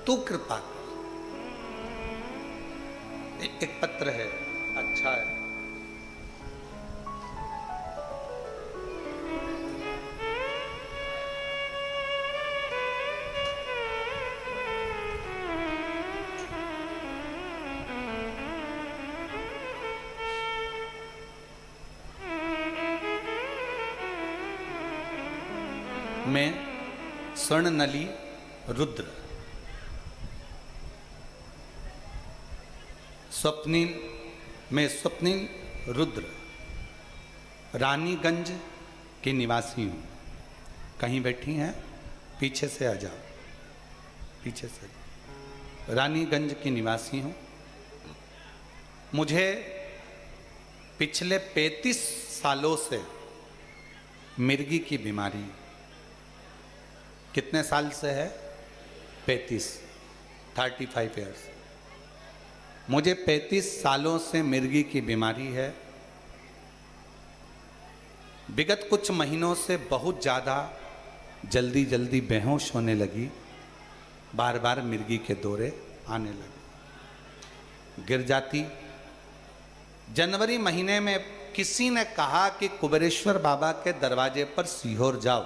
तू कृपा कर। एक पत्र है, अच्छा है। मैं स्वर्णनली रुद्र, स्वप्निल, मैं स्वप्निल रुद्र रानीगंज की निवासी हूँ। कहीं बैठी हैं? पीछे से आ जाओ, पीछे से। रानीगंज की निवासी हूँ। मुझे पिछले 35 सालों से मिर्गी की बीमारी। कितने साल से है? 35 ईयर्स। मुझे 35 सालों से मिर्गी की बीमारी है। विगत कुछ महीनों से बहुत ज़्यादा जल्दी बेहोश होने लगी। बार बार मिर्गी के दौरे आने लगे, गिर जाती। जनवरी महीने में किसी ने कहा कि कुबेरेश्वर बाबा के दरवाजे पर सीहोर जाओ,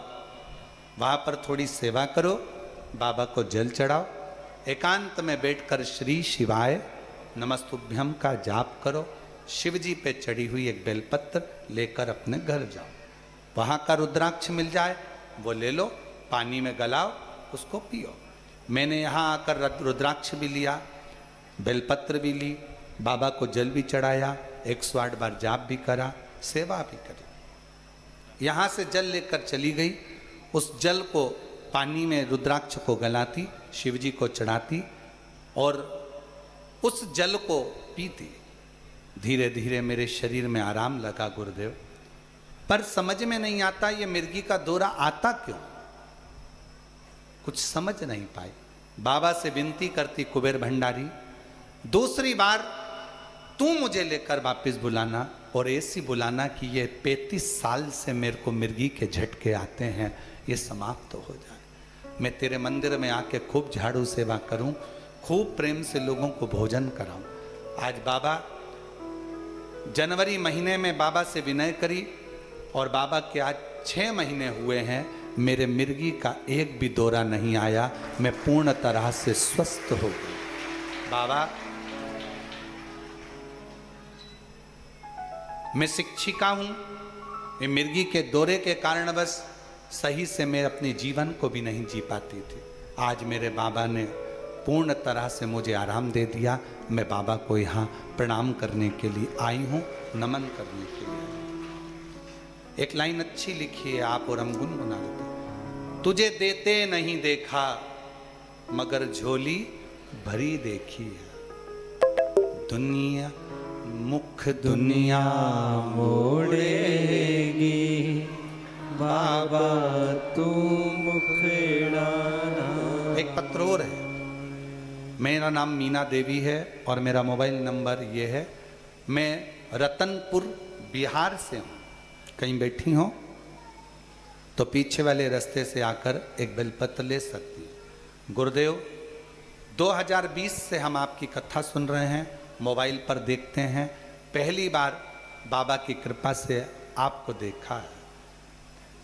वहाँ पर थोड़ी सेवा करो, बाबा को जल चढ़ाओ, एकांत में बैठकर श्री शिवाय नमस्तुभ्यम का जाप करो, शिव जी पे चढ़ी हुई एक बेलपत्र लेकर अपने घर जाओ। वहाँ का रुद्राक्ष मिल जाए वो ले लो, पानी में गलाओ, उसको पियो। मैंने यहाँ आकर रुद्राक्ष भी लिया, बेलपत्र भी ली, बाबा को जल भी चढ़ाया, 108 बार जाप भी करा, सेवा भी करी। यहाँ से जल लेकर चली गई। उस जल को पानी में रुद्राक्ष को गलाती, शिव जी को चढ़ाती और उस जल को पीती। धीरे धीरे मेरे शरीर में आराम लगा गुरुदेव, पर समझ में नहीं आता ये मिर्गी का दौरा आता क्यों, कुछ समझ नहीं पाई। बाबा से विनती करती, कुबेर भंडारी दूसरी बार तू मुझे लेकर वापस बुलाना और ऐसी बुलाना कि ये 35 साल से मेरे को मिर्गी के झटके आते हैं, ये समाप्त हो जाए। मैं तेरे मंदिर में आके खूब झाड़ू सेवा करूं, खूब प्रेम से लोगों को भोजन कराऊं। आज बाबा, जनवरी महीने में बाबा से विनय करी और बाबा के आज 6 महीने हुए हैं, मेरे मिर्गी का एक भी दौरा नहीं आया। मैं पूर्ण तरह से स्वस्थ हो गई। बाबा, मैं शिक्षिका हूं, ये मिर्गी के दौरे के कारण बस सही से मैं अपने जीवन को भी नहीं जी पाती थी। आज मेरे बाबा ने पूर्ण तरह से मुझे आराम दे दिया। मैं बाबा को यहाँ प्रणाम करने के लिए आई हूँ, नमन करने के लिए आई हूँ। एक लाइन अच्छी लिखी है, आप और हम गुनगुना लेते। तुझे देते नहीं देखा मगर झोली भरी देखी है, दुनिया मुख दुनिया मोड़ेगी, बाबा तू मुखड़ाना। एक पत्र और है। मेरा नाम मीना देवी है और मेरा मोबाइल नंबर ये है। मैं रतनपुर बिहार से हूँ। कहीं बैठी हो तो पीछे वाले रास्ते से आकर एक बेलपत्र ले सकती है। गुरुदेव, 2020 से हम आपकी कथा सुन रहे हैं, मोबाइल पर देखते हैं। पहली बार बाबा की कृपा से आपको देखा है।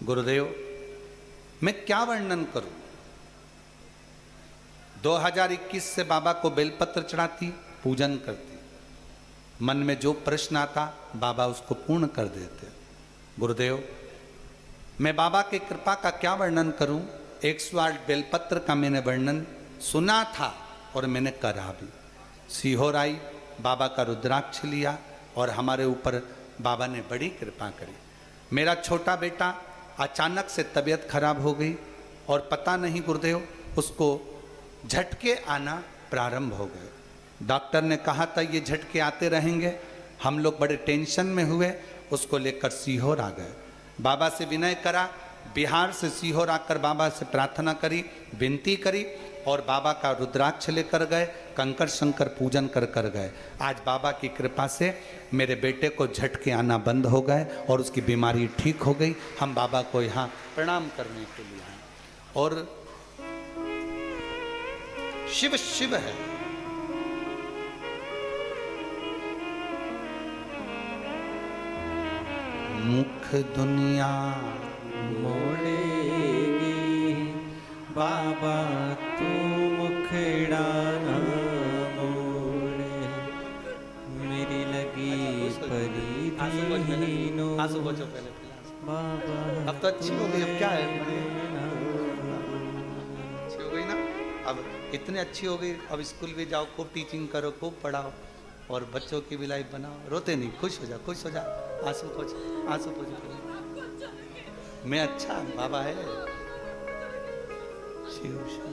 गुरुदेव, मैं क्या वर्णन करूं। 2021 से बाबा को बेलपत्र चढ़ाती, पूजन करती, मन में जो प्रश्न आता बाबा उसको पूर्ण कर देते। गुरुदेव, मैं बाबा की कृपा का क्या वर्णन करूं। 108 बेलपत्र का मैंने वर्णन सुना था और मैंने करा भी। सीहोर आई, बाबा का रुद्राक्ष लिया और हमारे ऊपर बाबा ने बड़ी कृपा करी। मेरा छोटा बेटा अचानक से तबीयत खराब हो गई और पता नहीं गुरुदेव, उसको झटके आना प्रारंभ हो गए। डॉक्टर ने कहा था ये झटके आते रहेंगे। हम लोग बड़े टेंशन में हुए, उसको लेकर सीहोर आ गए। बाबा से विनय करा, बिहार से सीहोर आकर बाबा से प्रार्थना करी, विनती करी और बाबा का रुद्राक्ष लेकर गए, कंकर शंकर पूजन कर गए। आज बाबा की कृपा से मेरे बेटे को झटके आना बंद हो गए और उसकी बीमारी ठीक हो गई। हम बाबा को यहाँ प्रणाम करने के लिए आए। और शिव शिव है। मुख दुनिया मोड़ेगी बाबा तू मुखड़ा ना मोड़े, मेरी लगी परी दीनो आंसू पोंछो पहले बाबा। अब तो अच्छी हो गई, अब क्या है, अच्छी हो गई ना, अब इतनी अच्छी हो गई, अब स्कूल भी जाओ, खूब टीचिंग करो, खूब पढ़ाओ और बच्चों की भी लाइफ बनाओ। रोते नहीं, खुश हो जा, खुश हो जा। आंसू पोंछो, आंसू पोंछो। मैं अच्छा बाबा है। शिव शिव।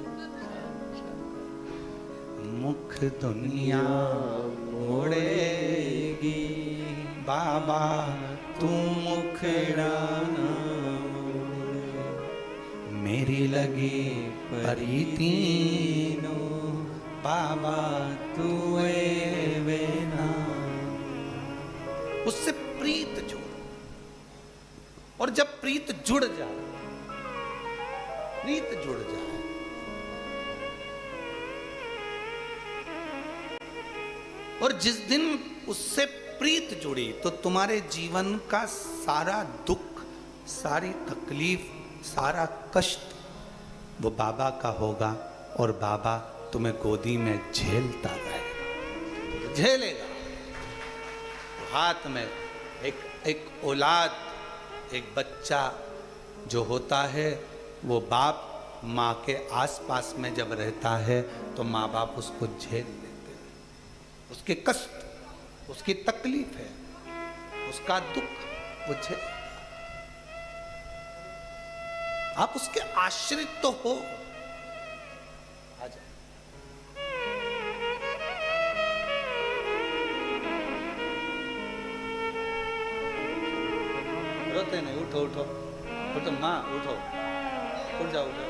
मुख दुनिया मोड़ेगी बाबा तू मुखड़ा ना मोड़े, मेरी लगी परीतीनो बाबा तू वे ना। उससे प्रीत जोड़ो, और जब प्रीत जुड़ जाए, प्रीत जुड़ जाए, और जिस दिन उससे प्रीत जुड़ी तो तुम्हारे जीवन का सारा दुख, सारी तकलीफ, सारा कष्ट वो बाबा का होगा, और बाबा तुम्हें गोदी में झेलता रहेगा, झेलेगा। हाथ में एक औलाद, एक बच्चा जो होता है, वो बाप माँ के आसपास में जब रहता है तो माँ बाप उसको झेल लेते हैं। उसके कष्ट, उसकी तकलीफ है, उसका दुख वो झेल। आप उसके आश्रित तो हो। आ जाओ। रोते नहीं, उठो उठो उठो, माँ उठो, उठ जाओ उठो।